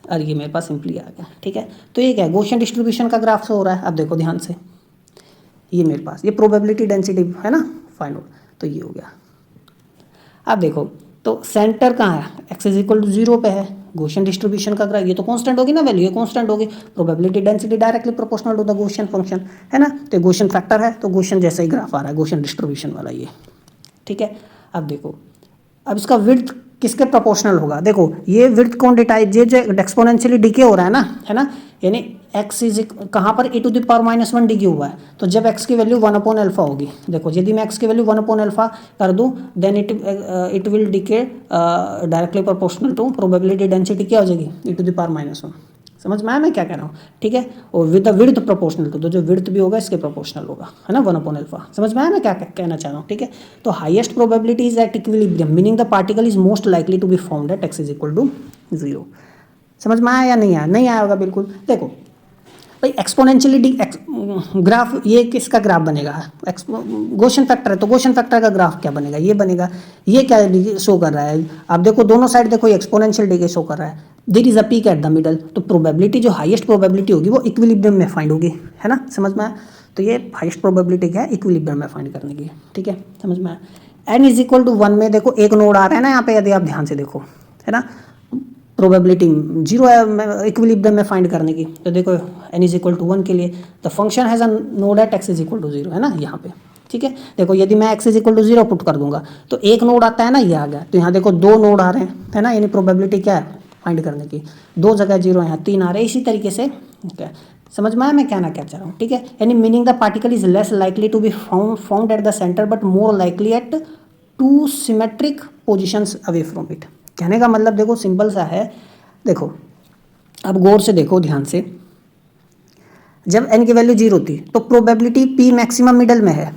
और ये मेरे पास सिंपली आ गया, ठीक है। तो ये क्या है गॉसियन डिस्ट्रीब्यूशन का ग्राफ हो रहा है। अब देखो ध्यान से, ये मेरे पास ये प्रोबेबिलिटी डेंसिटी है ना फाइंड आउट, तो ये हो गया। अब देखो तो सेंटर कहाँ है, एक्स इज इक्वल टू 0 पे है, गॉसियन डिस्ट्रीब्यूशन का ग्राफ, ये तो कांस्टेंट होगी ना वैल्यू, ये कांस्टेंट होगी, probability density directly proportional to the Gaussian function, है ना, तो गॉसियन फैक्टर है तो गॉसियन जैसा ही ग्राफ आ रहा है गॉसियन डिस्ट्रीब्यूशन वाला ये, ठीक है। अब देखो अब इसका विड्थ किसके प्रोपोर्शनल होगा, देखो ये विड्थ क्वांटिटाइज ये जो एक्सपोनेंशियली डिके हो रहा है ना, यानी x इज कहाँ पर e to the power -1 decay हुआ है, तो जब x की वैल्यू 1/α होगी, देखो यदि मैं x की वैल्यू 1/α कर दूं then it will decay directly proportional to probability density क्या हो जाएगी e टू द पावर -1। समझ में आया मैं क्या कह रहा हूँ, ठीक है, और with the width proportional to, तो जो विड्थ भी होगा इसके प्रोपोर्शनल होगा, है ना 1/α। समझ में आया मैं क्या कहना चाह रहा हूँ, ठीक है। तो highest probability is at equilibrium meaning the particle is most likely to be found at x is equal to 0। समझ में आया या नहीं आया, नहीं आया होगा बिल्कुल। देखो भाई एक्सपोनेंशियली ग्राफ ये किसका ग्राफ बनेगा, गॉसियन फैक्टर है तो गॉसियन फैक्टर का ग्राफ क्या बनेगा, ये बनेगा, ये क्या शो कर रहा है, आप देखो दोनों साइड देखो एक्सपोनेंशियल डिके शो कर रहा है, there is a peak at the middle, तो प्रोबेबिलिटी जो हाईएस्ट प्रोबेबिलिटी होगी वो इक्विलिब्रियम में फाइंड होगी, है ना। समझ में आया, तो ये हाईएस्ट प्रोबेबिलिटी क्या है इक्विलिब्रियम में फाइंड करने की, ठीक है, समझ में आया। n इज इक्वल टू 1 में देखो एक नोड आ रहा है ना यहाँ पे, यदि आप ध्यान से देखो, है ना, प्रोबेबिलिटी 0 है इक्विलिब्रियम में फाइंड करने की, तो देखो n इज इक्वल टू 1 के लिए the function has a node at x is equal to 0, है ना यहाँ पे, ठीक है। देखो यदि मैं x is equal to 0 put कर दूंगा तो एक नोड आता है ना, ये आ गया, तो यहाँ देखो 2 नोड आ रहे हैं, है ना, यानी प्रोबेबिलिटी क्या है फाइंड करने की, 2 जगह 0 यहाँ 3 आ रहे हैं, इसी तरीके से क्या समझ में आया मैं क्या चाह रहा हूँ, ठीक है। यानी meaning the particle is less likely to be found at the centre but more likely at 2 symmetric positions away from it. कहने का मतलब देखो सिंपल सा है, देखो अब गौर से देखो ध्यान से, जब n की वैल्यू 0 थी तो प्रोबेबिलिटी p मैक्सिमम मिडल में है,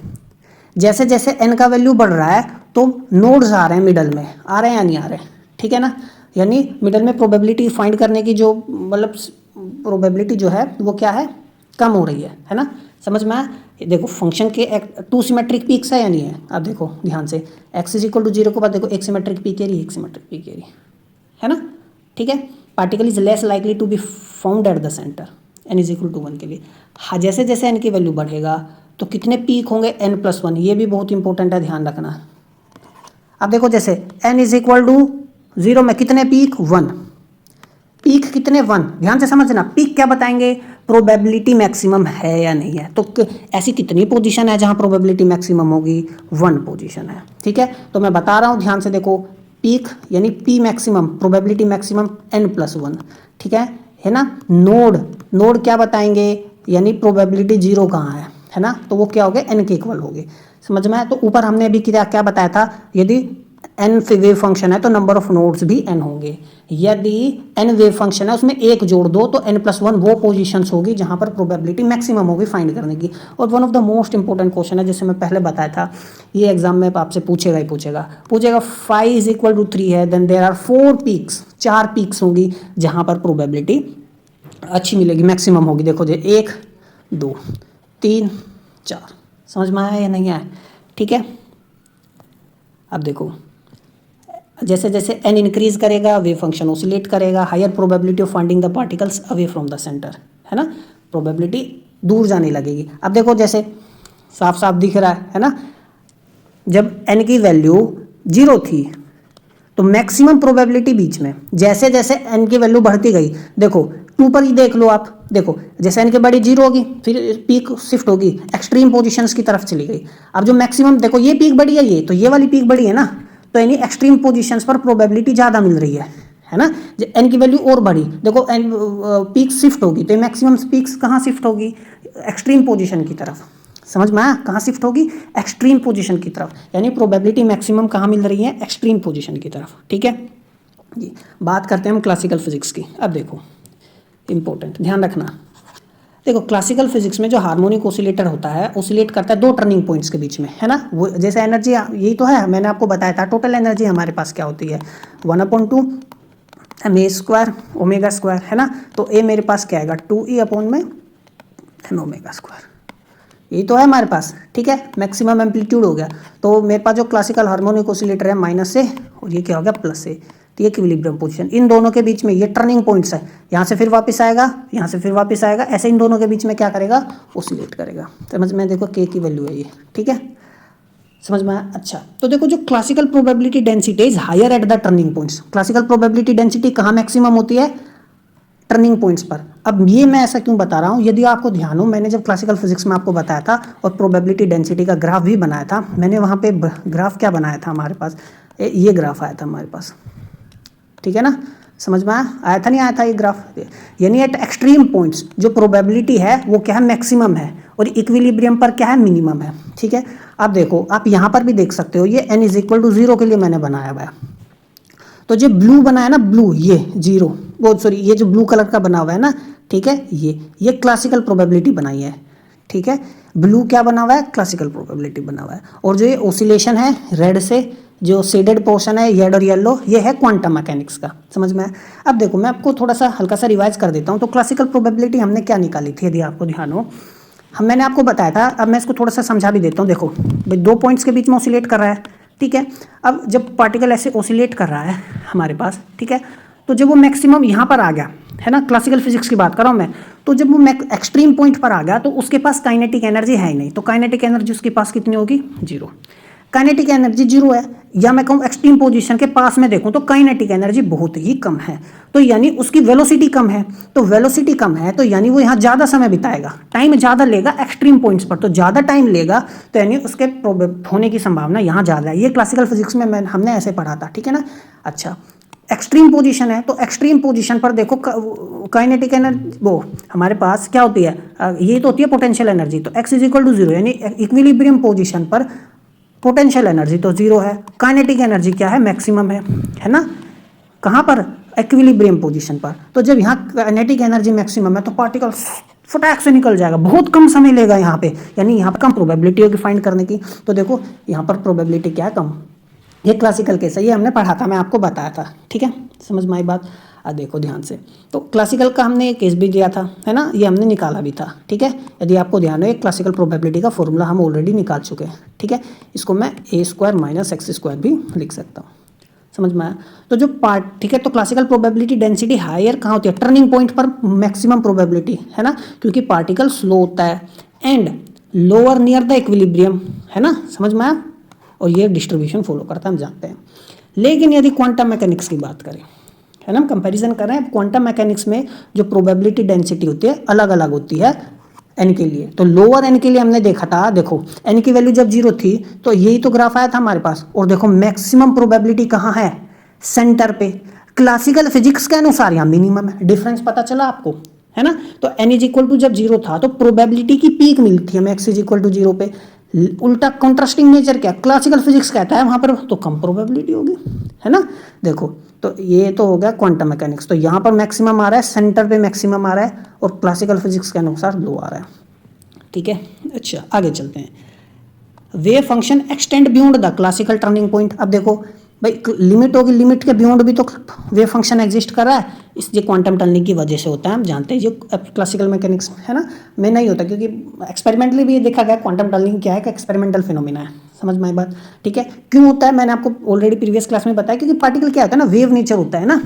जैसे जैसे n का वैल्यू बढ़ रहा है तो नोड्स आ रहे हैं मिडल में, आ रहे हैं या नहीं आ रहे, ठीक है ना, यानी मिडल में प्रोबेबिलिटी फाइंड करने की जो मतलब प्रोबेबिलिटी जो है वो क्या है कम हो रही है ना, समझ में आया? देखो फंक्शन के टू सिमेट्रिक पीक्स है या नहीं है? अब देखो ध्यान से, x इज इक्वल टू 0 के बाद देखो एक सिमेट्रिक पीक एरिया, एक सिमेट्रिक पीक एरिया, है ना? ठीक है, particle is less likely to be found at the centre n is equal to 1 के लिए। हाँ, जैसे जैसे n की वैल्यू बढ़ेगा तो कितने पीक होंगे? n+1, ये भी बहुत इंपॉर्टेंट है, ध्यान रखना। अब देखो जैसे n इज इक्वल टू 0 में कितने पीक? 1, पीक कितने? 1। ध्यान से समझना, पीक क्या बताएंगे? प्रोबेबिलिटी मैक्सिमम है या नहीं है। तो ऐसी कितनी पोजीशन है जहां प्रोबेबिलिटी मैक्सिमम होगी? 1 पोजीशन है। ठीक है, तो मैं बता रहा हूं ध्यान से, देखो पीक यानी P maximum, probability maximum n+1, ठीक है ना? नोड क्या बताएंगे? यानी प्रोबेबिलिटी 0 कहाँ है ना? तो वो क्या हो गए? n के इक्वल हो गए। समझ में आया? तो ऊपर हमने अभी क्या बताया था, यदि n वेव फंक्शन है तो नंबर ऑफ नोड्स भी n होंगे। यदि n वेव फंक्शन है उसमें एक जोड़ दो तो n+1 वो पोजीशंस होगी जहां पर प्रोबेबिलिटी मैक्सिमम होगी फाइंड करने की। और one of the most important question है, जैसे मैं पहले बताया था, ये एग्जाम में आपसे पूछेगा ही पूछेगा 5 इज इक्वल टू 3 है, then there are 4 peaks, 4 peaks होंगी जहां पर प्रोबेबिलिटी अच्छी मिलेगी, मैक्सिमम होगी। देखो जे 1 2 3 4, समझ में आया या नहीं आया? ठीक है, अब देखो जैसे जैसे n इंक्रीज करेगा वेव फंक्शन ऑसिलेट करेगा, higher probability of finding the particles away from the centre, है ना? प्रोबेबिलिटी दूर जाने लगेगी। अब देखो जैसे साफ साफ दिख रहा है ना, जब n की वैल्यू 0 थी तो मैक्सिमम प्रोबेबिलिटी बीच में, जैसे जैसे n की वैल्यू बढ़ती गई, देखो 2 पर ही देख लो आप, देखो जैसे n की बड़ी 0 होगी फिर पीक शिफ्ट होगी, एक्सट्रीम पोजीशंस की तरफ चली गई। अब जो मैक्सिमम, देखो ये पीक बड़ी है, ये तो ये वाली पीक बड़ी है ना, तो यानी एक्सट्रीम पोजीशंस पर प्रोबेबिलिटी ज़्यादा मिल रही है ना? एन की वैल्यू और बढ़ी, देखो एन पीक शिफ्ट होगी, तो मैक्सिमम पीक्स कहाँ शिफ्ट होगी? एक्सट्रीम पोजीशन की तरफ। समझ में आया? कहाँ शिफ्ट होगी? एक्सट्रीम पोजीशन की तरफ, यानी प्रोबेबिलिटी मैक्सिमम कहाँ मिल रही है? एक्सट्रीम पोजीशन की तरफ। ठीक है जी, बात करते हैं हम क्लासिकल फिजिक्स की। अब देखो इंपॉर्टेंट, ध्यान रखना, देखो क्लासिकल फिजिक्स में जो हार्मोनिक ऑसिलेटर होता है, ऑसिलेट करता है 2 टर्निंग पॉइंट्स के बीच में, है ना? वो जैसे एनर्जी यही तो है, मैंने आपको बताया था टोटल एनर्जी हमारे पास क्या होती है? 1/2 ma² ω², है ना? तो a मेरे पास क्या आएगा? 2e/m² यही तो है हमारे पास। ठीक है, मैक्सिमम एम्पलीट्यूड हो गया, तो मेरे पास जो क्लासिकल हार्मोनिक ऑसिलेटर है माइनस से, और ये क्या हो गया? प्लस से। तो ये इक्विलिब्रियम पोजीशन, इन दोनों के बीच में ये टर्निंग पॉइंट्स है, यहाँ से फिर वापस आएगा, यहाँ से फिर वापस आएगा, ऐसे इन दोनों के बीच में क्या करेगा? ऑसिलेट करेगा। समझ में? देखो k की वैल्यू है ये, ठीक है, समझ में आया? अच्छा, तो देखो जो classical probability density is higher at the turning points, classical probability density कहाँ मैक्सिमम होती है? टर्निंग पॉइंट्स पर। अब ये मैं ऐसा क्यों बता रहा हूँ? यदि आपको ध्यान हो, मैंने जब क्लासिकल फिजिक्स में आपको बताया था और प्रोबेबिलिटी डेंसिटी का ग्राफ भी बनाया था, मैंने वहाँ पे ग्राफ क्या बनाया था हमारे पास? ये ग्राफ आया था हमारे पास, ठीक है ना? समझ में आया था नहीं आया था ये ग्राफ? यानी एट एक्सट्रीम पॉइंट्स जो प्रोबेबिलिटी है वो क्या है? मैक्सिमम है, और इक्विलिब्रियम पर क्या है? मिनिमम है। ठीक है, अब देखो आप यहाँ पर भी देख सकते हो, ये n इज इक्वल टू 0 के लिए मैंने बनाया हुआ है, तो जो ब्लू बनाया ना, ब्लू, ये 0, वो सॉरी ये जो ब्लू कलर का बना हुआ है ना, ठीक है, ये क्लासिकल प्रोबेबिलिटी बनाई है। ठीक है, ब्लू क्या बना हुआ है? क्लासिकल प्रोबेबिलिटी बना हुआ है। और जो ये ऑसिलेशन है रेड से, जो शेडेड पोर्शन है रेड और येलो, ये है क्वांटम मैकेनिक्स का। समझ में? अब देखो मैं आपको थोड़ा सा हल्का सा रिवाइज कर देता हूँ। तो क्लासिकल प्रोबेबिलिटी हमने क्या निकाली थी, यदि आपको ध्यान हो, मैंने आपको बताया था, अब मैं इसको थोड़ा सा समझा भी देता हूँ। देखो भाई 2 पॉइंट्स के बीच में ऑसिलेट कर रहा है, ठीक है, अब जब पार्टिकल ऐसे ऑसिलेट कर रहा है हमारे पास, ठीक है, तो जब वो मैक्सिमम यहाँ पर आ गया, है ना, क्लासिकल फिजिक्स की बात कर रहा हूँ मैं, तो जब वो एक्सट्रीम पॉइंट पर आ गया तो उसके पास काइनेटिक एनर्जी है ही नहीं, तो काइनेटिक एनर्जी उसके पास कितनी होगी? 0। काइनेटिक एनर्जी 0 है, या मैं कहूँ एक्सट्रीम पोजीशन के पास में देखूँ तो काइनेटिक एनर्जी बहुत ही कम है, तो यानी उसकी वेलोसिटी कम है, तो वेलोसिटी कम है तो यानी वो यहाँ ज़्यादा समय बिताएगा, टाइम ज़्यादा लेगा एक्सट्रीम पॉइंट्स पर, तो ज़्यादा टाइम लेगा, तो यानी उसके होने की संभावना यहाँ ज़्यादा है। ये क्लासिकल फिजिक्स में हमने ऐसे पढ़ा था, ठीक है ना? अच्छा, एक्सट्रीम पोजीशन है, तो एक्सट्रीम पोजीशन पर देखो काइनेटिक एनर्जी वो हमारे पास क्या होती है? ये तो होती है पोटेंशियल एनर्जी, तो x इज इक्वल टू 0, यानी इक्विलिब्रियम पोजीशन पर पोटेंशियल एनर्जी तो 0 है, काइनेटिक एनर्जी क्या है? मैक्सिमम है ना? कहाँ पर? इक्विलिब्रियम पोजीशन पर। तो जब यहाँ काइनेटिक एनर्जी मैक्सिमम है तो पार्टिकल फटाक से निकल जाएगा, बहुत कम समय लेगा यहाँ पे, यानी यहाँ पर कम प्रोबेबिलिटी होगी फाइंड करने की। तो देखो यहाँ पर प्रोबेबिलिटी क्या है? कम। ये क्लासिकल केस है, ये हमने पढ़ा था, मैं आपको बताया था, ठीक है, समझ में आई बात? देखो ध्यान से, तो क्लासिकल का हमने एक केस भी दिया था, है ना, ये हमने निकाला भी था, ठीक है। यदि आपको ध्यान हो, क्लासिकल प्रोबेबिलिटी का फॉर्मूला हम ऑलरेडी निकाल चुके हैं, ठीक है। इसको मैं a² - x² भी लिख सकता हूँ, समझ में आया। तो जो पार्ट, ठीक है, तो क्लासिकल प्रोबेबिलिटी डेंसिटी हायर कहाँ होती है, टर्निंग पॉइंट पर मैक्सिमम प्रोबेबिलिटी, है ना, क्योंकि पार्टिकल स्लो होता है and lower near the equilibrium, है ना, समझ में आया। और ये डिस्ट्रीब्यूशन फॉलो करता है, हम जानते हैं। लेकिन यदि क्वांटम मैकेनिक्स की बात करें, है ना, हम कंपैरिजन कर रहे हैं, क्वांटम मैकेनिक्स में जो प्रोबेबिलिटी डेंसिटी होती है अलग अलग होती है एन के लिए। तो लोअर एन के लिए हमने देखा था, देखो एन की वैल्यू जब 0 थी तो यही तो ग्राफ आया था हमारे पास, और देखो मैक्सिमम प्रोबेबिलिटी कहाँ है, सेंटर पे। क्लासिकल फिजिक्स के अनुसार यहाँ मिनिमम है, डिफरेंस पता चला आपको, है ना। तो n = जब 0 था तो प्रोबेबिलिटी की पीक मिलती है x = 0 पे। उल्टा कॉन्ट्रास्टिंग नेचर क्या, क्लासिकल फिजिक्स कहता है वहां पर तो कम प्रोबेबिलिटी होगी, है ना। देखो तो ये तो हो गया क्वांटम मैकेनिक्स, तो यहाँ पर मैक्सिमम आ रहा है, सेंटर पे मैक्सिमम आ रहा है, और क्लासिकल फिजिक्स के अनुसार लो आ रहा है, ठीक है। अच्छा आगे चलते हैं। Wave function extend beyond the classical turning point. अब देखो भाई लिमिट होगी, लिमिट के बियॉन्ड भी तो वेव फंक्शन एग्जिस्ट कर रहा है, इस जो क्वांटम टनलिंग की वजह से होता है, हम जानते हैं जो क्लासिकल मैकेनिक्स, है ना, में नहीं होता, क्योंकि एक्सपेरिमेंटली भी ये देखा गया क्वांटम टनलिंग क्या है, एक्सपेरिमेंटल फिनोमिना है, समझ में आई बात, ठीक है। क्यों होता है, मैंने आपको ऑलरेडी प्रीवियस क्लास में बताया, क्योंकि पार्टिकल क्या होता है ना, वेव नेचर होता है ना,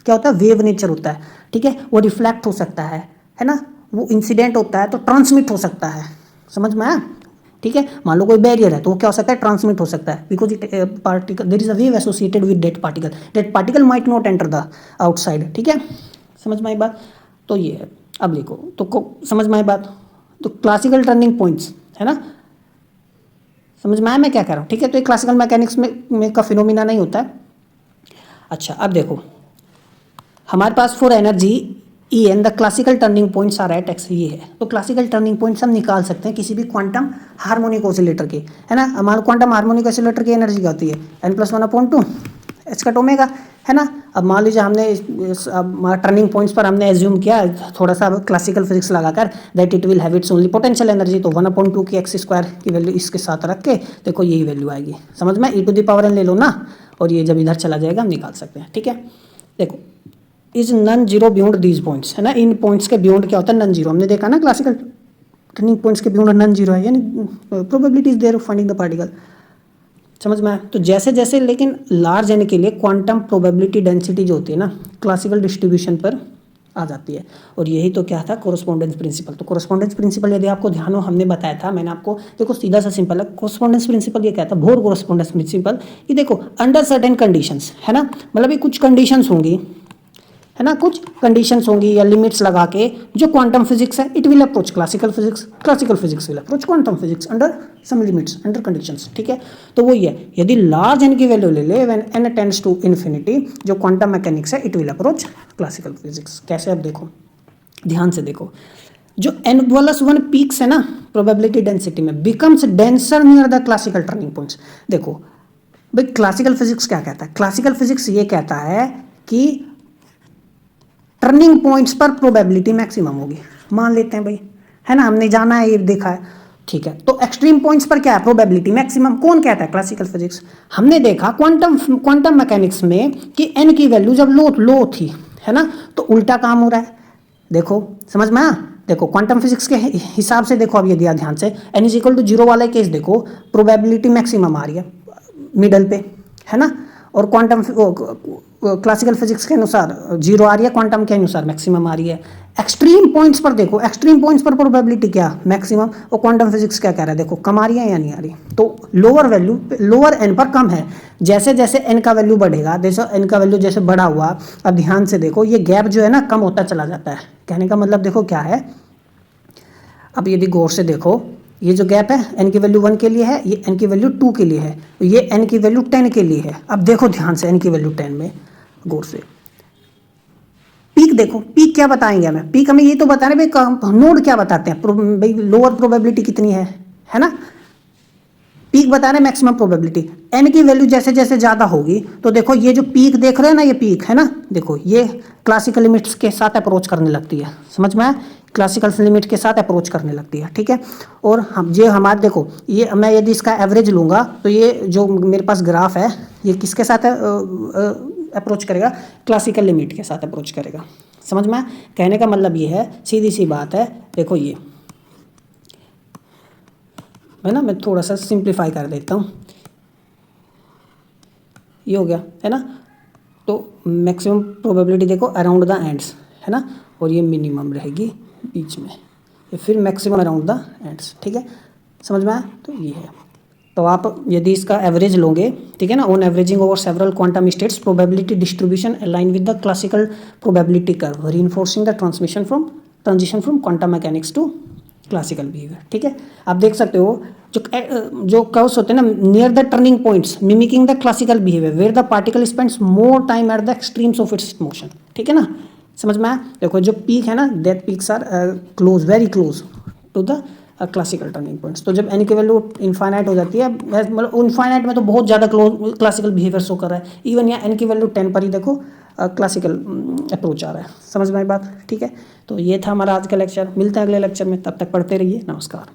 क्या होता है, वेव नेचर होता है, ठीक है। वो रिफ्लेक्ट हो सकता है ना, वो इंसिडेंट होता है तो ट्रांसमिट हो सकता है, समझ में आया, ठीक है। मान लो कोई बैरियर है तो वो क्या हो सकता है, ट्रांसमिट हो सकता है, because it particle there is a wave associated with that particle might not enter the outside, ठीक है, समझ में आई बात। तो ये है, अब लिखो तो समझ में आई बात। तो क्लासिकल टर्निंग पॉइंट्स, है ना, समझ में आया मैं क्या कह रहा हूँ, ठीक है। तो ये क्लासिकल मैकेनिक्स में का फिनोमिना नहीं होता है। अच्छा अब देखो हमारे पास for energy E n the classical turning points are at x, ये है। तो क्लासिकल टर्निंग पॉइंट्स हम निकाल सकते हैं किसी भी क्वांटम हार्मोनिक ऑसिलेटर के, है ना। हमारे क्वांटम हार्मोनिक ऑसिलेटर की एनर्जी क्या होती है, n+1/2 h/ω, है ना। अब मान लीजिए हमने टर्निंग पॉइंट्स पर हमने एज्यूम किया थोड़ा सा क्लासिकल फिजिक्स लगाकर that it will have it's only potential energy, तो 1/2 की x² की वैल्यू इसके साथ रख के देखो यही वैल्यू आएगी, समझ में, e⁻n ले लो ना, और ये जब इधर चला जाएगा हम निकाल सकते हैं, ठीक है। देखो is non zero beyond these points, है ना, इन पॉइंट्स के बियॉन्ड क्या होता है, नन जीरो। हमने देखा ना क्लासिकल टर्निंग पॉइंट्स के बियॉन्ड नन जीरो है, यानी probability is there of finding the particle, समझ में आया। तो जैसे जैसे लेकिन लार्ज एन के लिए क्वांटम प्रोबेबिलिटी डेंसिटी जो होती है ना क्लासिकल डिस्ट्रीब्यूशन पर आ जाती है, और यही तो क्या था, कोरस्पोंडेंस प्रिंसिपल। तो कोरस्पोंडेंस प्रिंसिपल यदि आपको ध्यान हो हमने बताया था, मैंने आपको, देखो सीधा सा सिंपल है, कोरस्पोंडेंस प्रिंसिपल ये कहता है, भोर कोरस्पोंडेंस प्रिंसिपल, कि देखो अंडर सर्टेन कंडीशंस, है ना, मतलब ये कुछ कंडीशंस होंगी, है ना, कुछ कंडीशंस होंगी या लिमिट्स लगा के जो क्वांटम फिजिक्स है it will approach classical physics, classical physics will approach quantum physics under some limits, under conditions, ठीक है। तो वही है, यदि लार्ज एन की वैल्यू ले ले when n tends to infinity, जो क्वांटम मैकेनिक्स है it will approach classical physics. कैसे, अब देखो ध्यान से देखो, जो n+1 पीक्स है ना प्रोबेबिलिटी डेंसिटी में becomes denser near the classical turning points. देखो भाई क्लासिकल फिजिक्स क्या कहता है, क्लासिकल फिजिक्स ये कहता है कि टर्निंग पॉइंट्स पर प्रोबेबिलिटी मैक्सिमम होगी, मान लेते हैं भाई, है ना, हमने जाना है, ये देखा है, ठीक है। तो एक्सट्रीम पॉइंट्स पर क्या है, प्रोबेबिलिटी मैक्सिमम, कौन कहता है, क्लासिकल फिजिक्स। हमने देखा क्वांटम मैकेनिक्स में कि एन की वैल्यू जब लो थी, है ना, तो उल्टा काम हो रहा है, देखो समझ में आया। देखो क्वांटम फिजिक्स के हिसाब से देखो, अब ये दिया ध्यान से, n = 0 वाला केस देखो, प्रोबेबिलिटी मैक्सिमम आ रही है मिडल पे, है ना, और क्वांटम क्लासिकल फिजिक्स के अनुसार 0 आ रही है, क्वांटम के अनुसार मैक्सिमम आ रही है। एक्सट्रीम पॉइंट्स पर देखो, एक्सट्रीम पॉइंट्स पर प्रोबेबिलिटी क्या, मैक्सिमम, और क्वांटम फिजिक्स क्या कह रहा है, देखो कम आ रही है या नहीं आ रही। तो लोअर वैल्यू लोअर एन पर कम है, जैसे जैसे एन का वैल्यू बढ़ेगा, जैसे एन का वैल्यू जैसे बढ़ा हुआ, अब ध्यान से देखो ये गैप जो है ना कम होता चला जाता है। कहने का मतलब देखो क्या है, अब यदि गौर से देखो ये जो गैप है n की वैल्यू 1 के लिए है, ये n की वैल्यू 2 के लिए है, तो ये n की वैल्यू 10 के लिए है। अब देखो ध्यान से n की वैल्यू 10 में गौर से पीक देखो, पीक क्या बताएंगे हमें, पीक हमें ये तो बता रहे भाई नोड क्या बताते हैं, भाई लोअर प्रोबेबिलिटी कितनी है ना, पीक बता रहे हैं मैक्सिमम प्रोबेबिलिटी। n की वैल्यू जैसे जैसे ज़्यादा होगी तो देखो ये जो पीक देख रहे हैं ना, ये पीक है ना, देखो ये क्लासिकल लिमिट्स के साथ अप्रोच करने लगती है, समझ में आया, क्लासिकल लिमिट के साथ अप्रोच करने लगती है, ठीक है। और हम ये हमारे देखो ये मैं यदि इसका एवरेज लूँगा तो ये जो मेरे पास ग्राफ है ये किसके साथ अप्रोच करेगा, क्लासिकल लिमिट के साथ अप्रोच करेगा। समझ में? कहने का मतलब ये है, सीधी सी बात है, देखो ये है ना, मैं थोड़ा सा सिंप्लीफाई कर देता हूँ, ये हो गया है ना। तो मैक्सिमम प्रोबेबिलिटी देखो अराउंड द एंड्स है ना, और ये मिनिमम रहेगी बीच में, ये फिर मैक्सिमम अराउंड द एंड्स। ठीक है, समझ में आया? तो ये है। तो आप यदि इसका एवरेज लोगे, ठीक है ना, on averaging over several quantum states probability distribution align with the classical probability curve reinforcing the transition from quantum mechanics to classical behaviour. ठीक है, आप देख सकते हो जो कर्व्स होते हैं ना near the turning points mimicking the classical behaviour where the particle spends more time at the extremes of its motion. ठीक है ना, समझ में आया? देखो जो पीक है ना, that peaks are close, very close to the classical turning points. तो जब एन की वैल्यू इनफाइनाइट हो जाती है, मतलब इनफाइनाइट में तो बहुत ज़्यादा क्लासिकल बिहेवियर शो कर रहा है, इवन यहाँ एन की वैल्यू 10 पर ही देखो क्लासिकल अप्रोच आ रहा है। समझ में आई बात? ठीक है, तो ये था हमारा आज का लेक्चर। मिलते हैं अगले लेक्चर में, तब तक पढ़ते रहिए। नमस्कार।